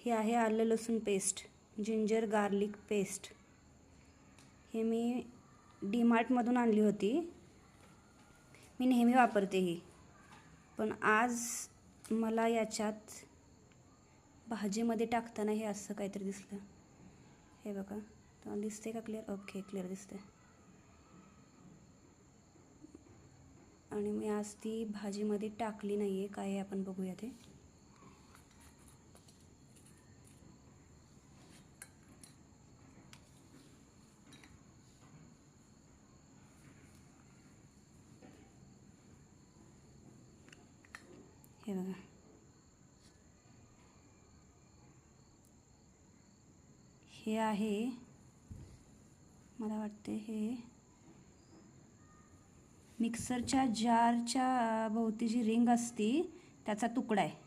हे आहे आलं लसूण पेस्ट, जिंजर गार्लिक पेस्ट. हे मी डीमार्टमधून आणली होती. मी नेहमी वापरते ही, पण आज मला याच्यात भाजीमध्ये टाकताना हे असं काहीतरी दिसलं. हे बघा, तुम्हाला दिसते का क्लिअर? ओके, क्लिअर दिसते. आणि मी आज ती भाजीमध्ये टाकली नाही आहे. काय आहे आपण बघूया ते. हे बघा, हे आहे, मला वाटते हे मिक्सरच्या जारच्या भोवती जी रिंग असती त्याचा तुकडा आहे.